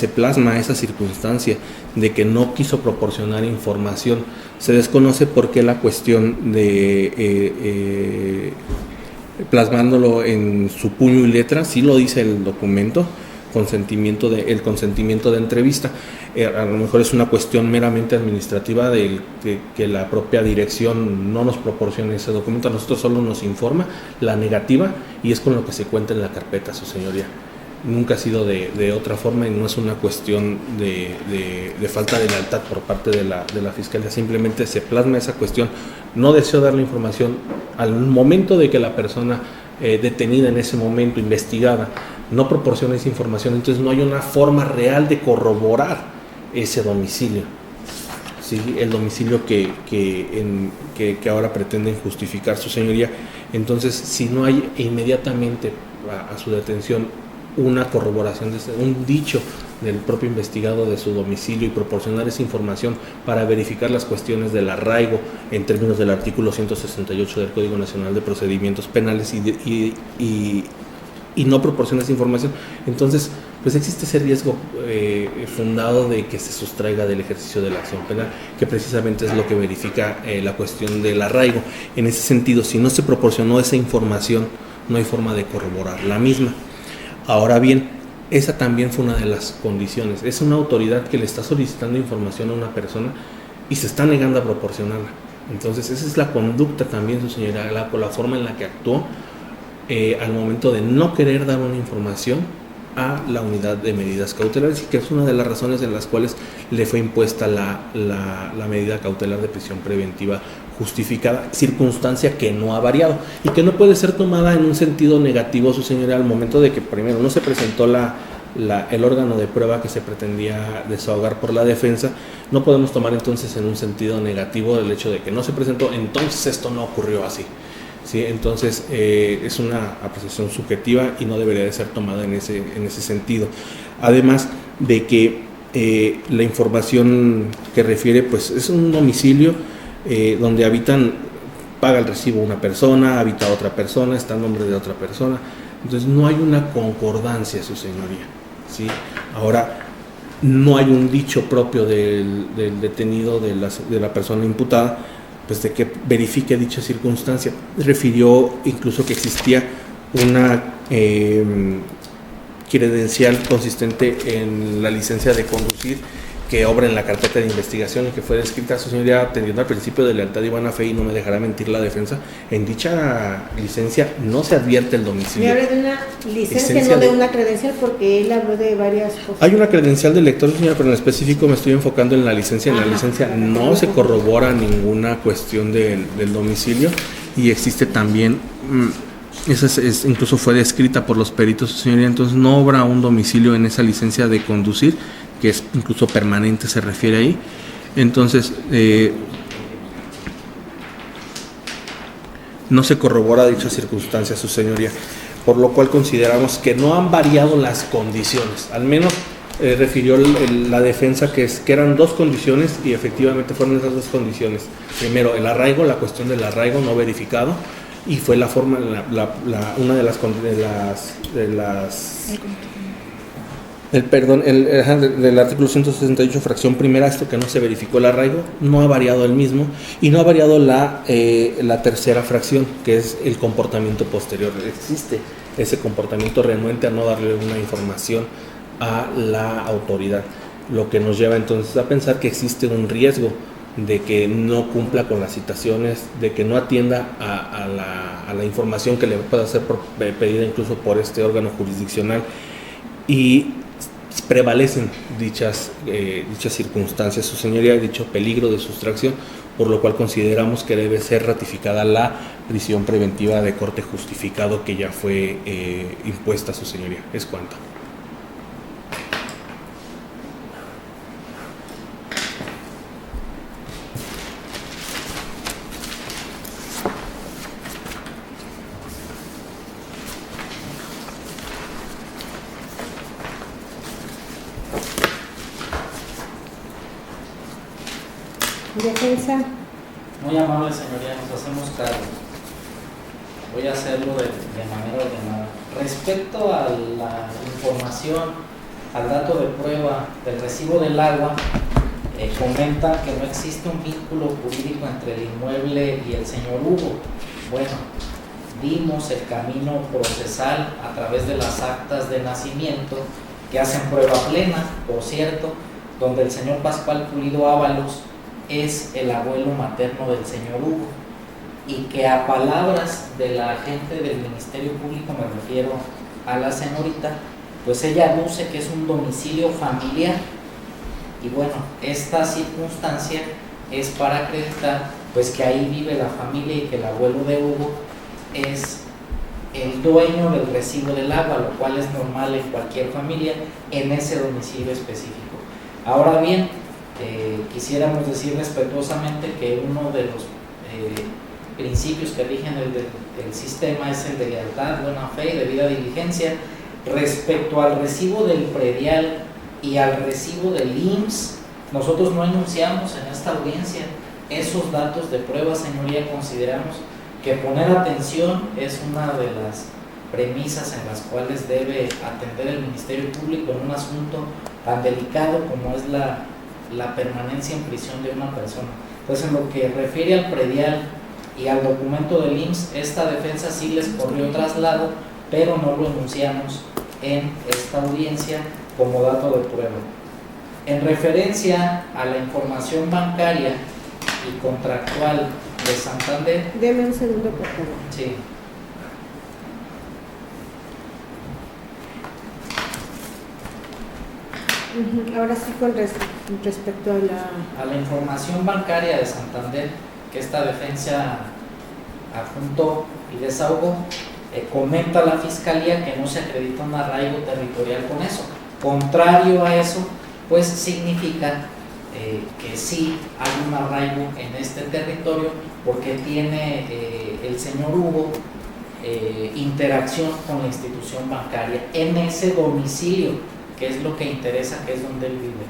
plasma esa circunstancia de que no quiso proporcionar información. Se desconoce por qué la cuestión de plasmándolo en su puño y letra, sí lo dice el documento, el consentimiento de entrevista. A lo mejor es una cuestión meramente administrativa de que la propia dirección no nos proporcione ese documento. A nosotros solo nos informa la negativa y es con lo que se cuenta en la carpeta, su señoría. Nunca ha sido de otra forma y no es una cuestión de falta de lealtad por parte de la Fiscalía. Simplemente se plasma esa cuestión. No deseo dar la información al momento de que la persona detenida en ese momento, investigada, no proporciona esa información, entonces no hay una forma real de corroborar ese domicilio, ¿sí? El domicilio que ahora pretenden justificar, su señoría. Entonces, si no hay inmediatamente a su detención una corroboración, un dicho del propio investigado de su domicilio y proporcionar esa información para verificar las cuestiones del arraigo en términos del artículo 168 del Código Nacional de Procedimientos Penales y no proporciona esa información, entonces pues existe ese riesgo fundado de que se sustraiga del ejercicio de la acción penal, que precisamente es lo que verifica la cuestión del arraigo. En ese sentido, si no se proporcionó esa información, no hay forma de corroborar la misma. Ahora bien, esa también fue una de las condiciones. Es una autoridad que le está solicitando información a una persona y se está negando a proporcionarla. Entonces esa es la conducta también, su señoría, la forma en la que actuó al momento de no querer dar una información a la unidad de medidas cautelares, y que es una de las razones en las cuales le fue impuesta la medida cautelar de prisión preventiva justificada, circunstancia que no ha variado y que no puede ser tomada en un sentido negativo, su señoría, al momento de que primero no se presentó el órgano de prueba que se pretendía desahogar por la defensa. No podemos tomar entonces en un sentido negativo el hecho de que no se presentó, entonces esto no ocurrió así. ¿Sí? Entonces es una apreciación subjetiva y no debería de ser tomada en ese sentido. Además de que la información que refiere, pues es un domicilio donde paga el recibo una persona, habita otra persona, está en nombre de otra persona. Entonces no hay una concordancia, su señoría, ¿sí? Ahora, no hay un dicho propio del detenido, de la persona imputada, pues de que verifique dicha circunstancia. Refirió incluso que existía una credencial consistente en la licencia de conducir que obra en la carpeta de investigación y que fue descrita, su señoría, atendiendo al principio de lealtad y buena fe, y no me dejará mentir la defensa. En dicha licencia no se advierte el domicilio. Me habla de una licencia, no de una credencial, porque él habló de varias cosas. Hay una credencial de lector, señora, pero en específico me estoy enfocando en la licencia. En la licencia no se corrobora ninguna cuestión del domicilio, y existe también, incluso fue descrita por los peritos, su señoría, entonces no obra un domicilio en esa licencia de conducir, que es incluso permanente, se refiere ahí. Entonces no se corrobora dicha circunstancia, su señoría, por lo cual consideramos que no han variado las condiciones. Al menos refirió la defensa que eran dos condiciones, y efectivamente fueron esas dos condiciones. Primero, el arraigo, la cuestión del arraigo no verificado, y fue la forma, una de las del artículo 168, fracción primera, esto que no se verificó el arraigo, no ha variado el mismo, y no ha variado la tercera fracción, que es el comportamiento posterior. Existe ese comportamiento renuente a no darle una información a la autoridad, lo que nos lleva entonces a pensar que existe un riesgo de que no cumpla con las citaciones, de que no atienda a la información que le pueda ser pedida incluso por este órgano jurisdiccional, y prevalecen dichas circunstancias, su señoría, dicho peligro de sustracción, por lo cual consideramos que debe ser ratificada la prisión preventiva de corte justificado que ya fue impuesta a su señoría. Es cuanto. Defensa. Muy amable señoría, nos hacemos cargo. Voy a hacerlo de manera ordenada. Respecto a la información, al dato de prueba del recibo del agua, comenta que no existe un vínculo jurídico entre el inmueble y el señor Hugo. Bueno, dimos el camino procesal a través de las actas de nacimiento que hacen prueba plena, por cierto, donde el señor Pascual Pulido Ábalos es el abuelo materno del señor Hugo, y que a palabras de la agente del Ministerio Público, me refiero a la señorita, pues ella aduce que es un domicilio familiar, y bueno, esta circunstancia es para acreditar pues que ahí vive la familia y que el abuelo de Hugo es el dueño del recibo del agua, lo cual es normal en cualquier familia en ese domicilio específico. Ahora bien, quisiéramos decir respetuosamente que uno de los principios que rigen el sistema es el de lealtad, buena fe y debida diligencia. Respecto al recibo del predial y al recibo del IMSS, nosotros no enunciamos en esta audiencia esos datos de prueba, señoría. Consideramos que poner atención es una de las premisas en las cuales debe atender el Ministerio Público en un asunto tan delicado como es la permanencia en prisión de una persona. Entonces, en lo que refiere al predial y al documento del IMSS, esta defensa sí les corrió traslado, pero no lo enunciamos en esta audiencia como dato de prueba. En referencia a la información bancaria y contractual de Santander. Deme un segundo, por favor. Sí. Ahora sí, con respecto a la información bancaria de Santander, que esta defensa adjuntó y desahogó, comenta la Fiscalía que no se acredita un arraigo territorial con eso. Contrario a eso, pues significa que sí hay un arraigo en este territorio, porque tiene el señor Hugo interacción con la institución bancaria en ese domicilio, que es lo que interesa, que es donde él vive.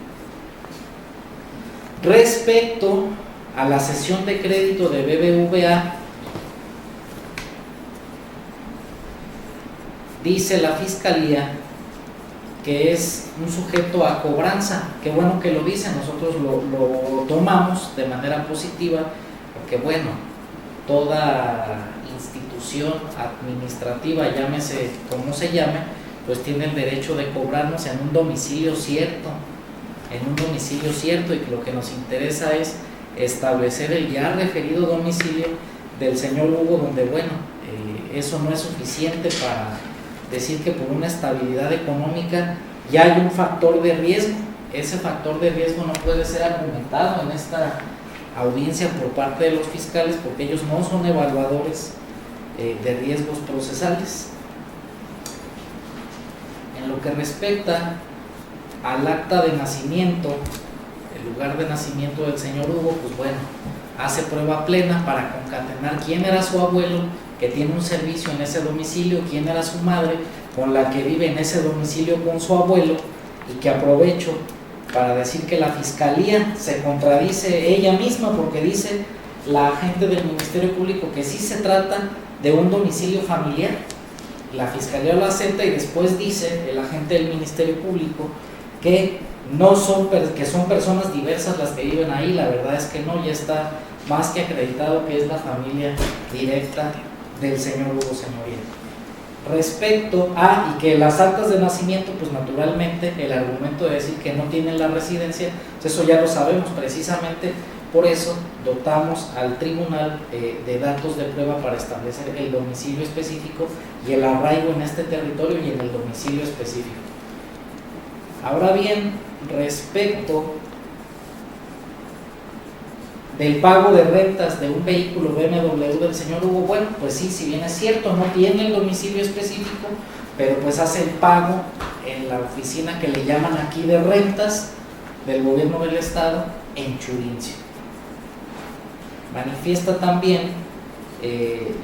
Respecto a la cesión de crédito de BBVA, dice la Fiscalía que es un sujeto a cobranza. Qué bueno que lo dice, nosotros lo tomamos de manera positiva, porque bueno, toda institución administrativa, llámese como se llame, pues tiene el derecho de cobrarnos en un domicilio cierto, y lo que nos interesa es establecer el ya referido domicilio del señor Hugo, donde bueno, eso no es suficiente para decir que por una estabilidad económica ya hay un factor de riesgo. Ese factor de riesgo no puede ser argumentado en esta audiencia por parte de los fiscales, porque ellos no son evaluadores de riesgos procesales. En lo que respecta al acta de nacimiento, el lugar de nacimiento del señor Hugo, pues bueno, hace prueba plena para concatenar quién era su abuelo, que tiene un servicio en ese domicilio, quién era su madre, con la que vive en ese domicilio con su abuelo, y que aprovecho para decir que la Fiscalía se contradice ella misma, porque dice la agente del Ministerio Público que sí se trata de un domicilio familiar. La Fiscalía lo acepta, y después dice el agente del Ministerio Público que que son personas diversas las que viven ahí. La verdad es que no, ya está más que acreditado que es la familia directa del señor Hugo, señoría. Respecto a, y que las actas de nacimiento, pues naturalmente el argumento de decir que no tienen la residencia, pues eso ya lo sabemos, precisamente por eso dotamos al tribunal de datos de prueba para establecer el domicilio específico y el arraigo en este territorio y en el domicilio específico. Ahora bien, respecto del pago de rentas de un vehículo BMW del señor Hugo, bueno, pues sí, si bien es cierto, no tiene el domicilio específico, pero pues hace el pago en la oficina que le llaman aquí de rentas del gobierno del estado en Churincio. Manifiesta también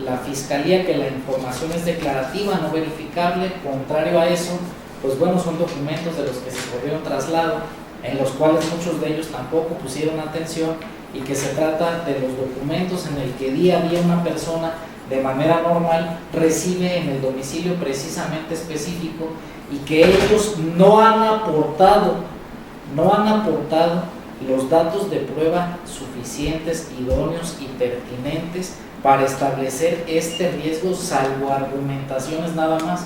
la fiscalía que la información es declarativa, no verificable. Contrario a eso, pues bueno, son documentos de los que se corrió traslado, en los cuales muchos de ellos tampoco pusieron atención, y que se trata de los documentos en el que día a día una persona de manera normal recibe en el domicilio precisamente específico, y que ellos no han aportado los datos de prueba suficientes, idóneos y pertinentes para establecer este riesgo, salvo argumentaciones nada más.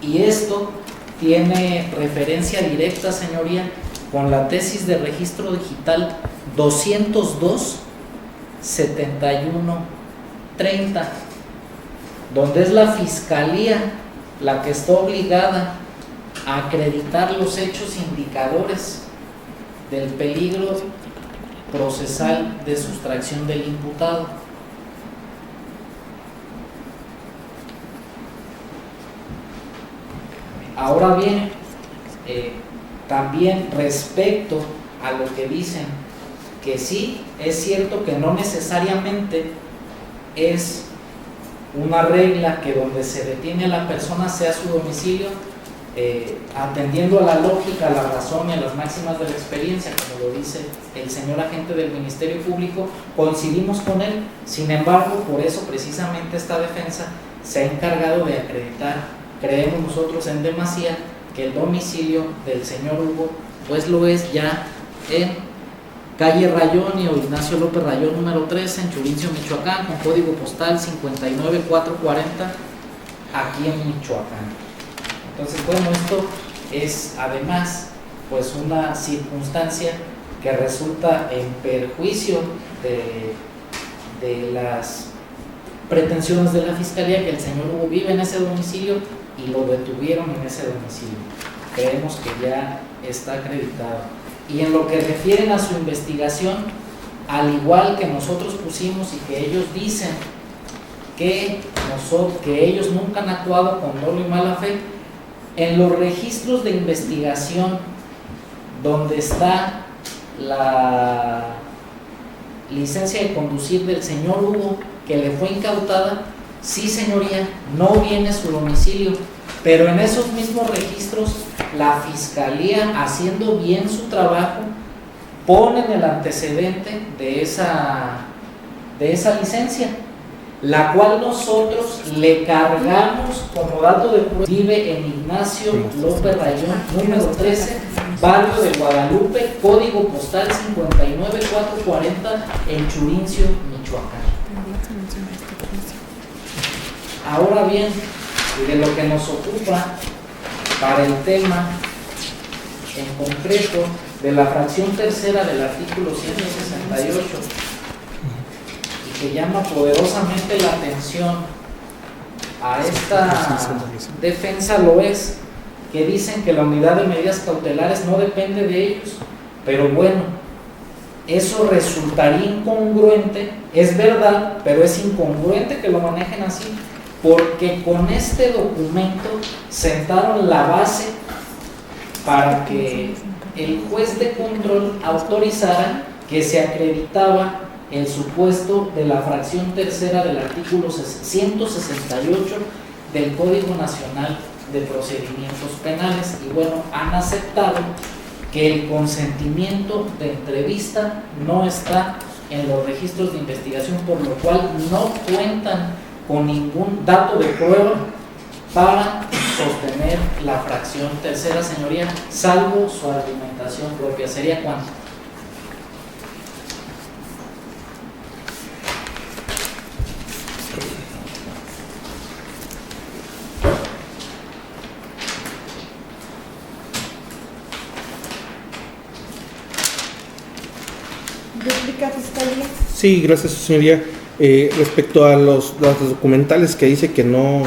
Y esto tiene referencia directa, señoría, con la tesis de registro digital 202-7130, donde es la fiscalía la que está obligada a acreditar los hechos indicadores del peligro procesal de sustracción del imputado. Ahora bien, también respecto a lo que dicen, que sí, es cierto que no necesariamente es una regla que donde se detiene a la persona sea su domicilio, atendiendo a la lógica, a la razón y a las máximas de la experiencia, como lo dice el señor agente del Ministerio Público, coincidimos con él. Sin embargo, por eso precisamente esta defensa se ha encargado de acreditar, creemos nosotros en demasía, que el domicilio del señor Hugo pues lo es ya en calle Rayón o Ignacio López Rayón número 13 en Churincio, Michoacán, con código postal 59440 aquí en Michoacán. Entonces, bueno, esto es además pues una circunstancia que resulta en perjuicio de las pretensiones de la fiscalía, que el señor Hugo vive en ese domicilio y lo detuvieron en ese domicilio. Creemos que ya está acreditado. Y en lo que refieren a su investigación, al igual que nosotros pusimos y que ellos dicen que ellos nunca han actuado con dolo y mala fe, en los registros de investigación donde está la licencia de conducir del señor Hugo que le fue incautada, sí, señoría, no viene su domicilio, pero en esos mismos registros la fiscalía, haciendo bien su trabajo, pone en el antecedente de esa licencia, la cual nosotros le cargamos como dato de prueba. Vive en Ignacio López Rayón, número 13, barrio de Guadalupe, código postal 59440 en Churincio, Michoacán. Ahora bien, de lo que nos ocupa para el tema en concreto de la fracción tercera del artículo 168, y que llama poderosamente la atención a esta defensa, lo es que dicen que la unidad de medidas cautelares no depende de ellos, pero bueno, eso resultaría incongruente, es verdad, pero es incongruente que lo manejen así, porque con este documento sentaron la base para que el juez de control autorizara que se acreditaba el supuesto de la fracción tercera del artículo 168 del Código Nacional de Procedimientos Penales. Y bueno, han aceptado que el consentimiento de entrevista no está en los registros de investigación, por lo cual no cuentan con ningún dato de prueba para sostener la fracción tercera, señoría, salvo su argumentación propia. ¿Sería cuánto? ¿Duplica, fiscalía? Sí, gracias, señoría. Respecto a los documentales que dice que no